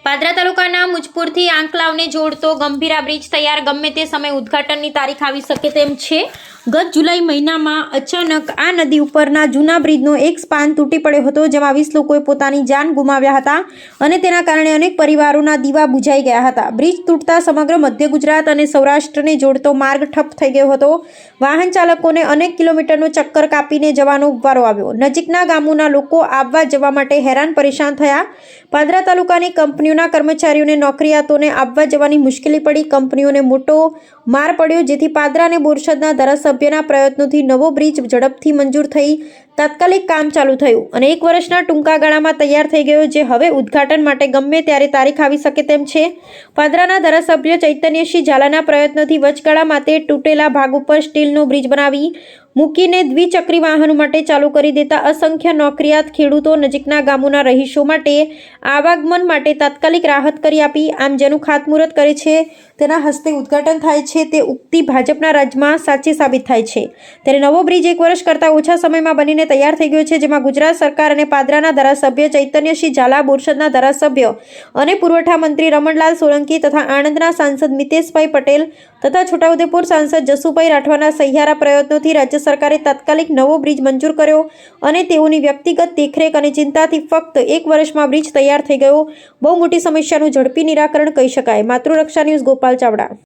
પાદરા તાલુકાના મુજપુરથી આંકલાવને જોડતો ગંભીરા બ્રિજ તૈયાર, ગમે તે સમયે ઉદ્ઘાટનની તારીખ આવી શકે તેમ છે। ગત જુલાઈ મહિનામાં અચાનક આ નદી ઉપરના જૂના બ્રિજનો એક સ્પાન તૂટી પડ્યો હતો, જેમાં 20 લોકોએ પોતાની જાન ગુમાવ્યા હતા અને તેના કારણે અનેક પરિવારોના દીવા બુઝાઈ ગયા હતા। બ્રિજ તૂટતા સમગ્ર મધ્ય ગુજરાત અને સૌરાષ્ટ્રને જોડતો માર્ગ ઠપ થઈ ગયો હતો। વાહન ચાલકોને અનેક કિલોમીટરનો ચક્કર કાપીને જવાનો વારો આવ્યો। નજીકના ગામોના લોકો આવવા જવા માટે હેરાન પરેશાન થયા। પાદરા તાલુકાની કંપનીઓના કર્મચારીઓને નોકરિયાતોને આવવા જવાની મુશ્કેલી પડી। કંપનીઓને મોટો માર પડ્યો, જેથી પાદરા અને બોરસદના ધારાસભ્યના પ્રયત્નોથી નવો બ્રિજ ઝડપથી મંજૂર થઈ તાત્કાલિક કામ ચાલુ થયું અને 1 વર્ષના ટૂંકા ગાળામાં તૈયાર થઈ ગયો, જે હવે ઉદ્ઘાટન માટે ગમે ત્યારે તારીખ આવી શકે તેમ છે। પાદરાના ધારાસભ્ય ચૈતન્યસિંહ ઝાલાના પ્રયત્નોથી વચગાળા માટે તૂટેલા ભાગ ઉપર સ્ટીલનો બ્રિજ બનાવી મૂકીને દ્વિચક્રી વાહનો માટે ચાલુ કરી દેતા અસંખ્ય નોકરિયાત ખેડૂતો નજીકના ગામોના રહીશો માટે આવાગમન માટે તાત્કાલિક રાહત કરી આપી। આમ જેનું ખાતમુહૂર્ત કરે છે તેના હસ્તે ઉદ્ઘાટન થાય છે તે ઉક્તિ ભાજપના રાજમાં સાચી સાબિત થાય છે। ત્યારે નવો બ્રિજ 1 વર્ષ કરતાં ઓછા સમયમાં બનીને તૈયાર થઈ ગયો છે, જેમાં ગુજરાત સરકાર અને પાદરાના ધારાસભ્ય ચૈતન્યસિંહ ઝાલા, બોરસદના ધારાસભ્ય અને પુરવઠા મંત્રી રમણલાલ સોલંકી તથા આણંદના સાંસદ મિતેશભાઈ પટેલ તથા છોટાઉદેપુર સાંસદ જસુભાઈ રાઠવાના સહિયારા પ્રયત્નોથી રાજ્ય સરકારે તાત્કાલિક નવો બ્રિજ મંજૂર કર્યો અને તેઓની વ્યક્તિગત દેખરેખ અને ચિંતાથી ફક્ત 1 વર્ષમાં બ્રિજ તૈયાર થઈ ગયો। બહુ મોટી સમસ્યાનું ઝડપી નિરાકરણ કહી શકાય। માતૃરક્ષા ન્યૂઝ, ગોપાલ ચાવડા।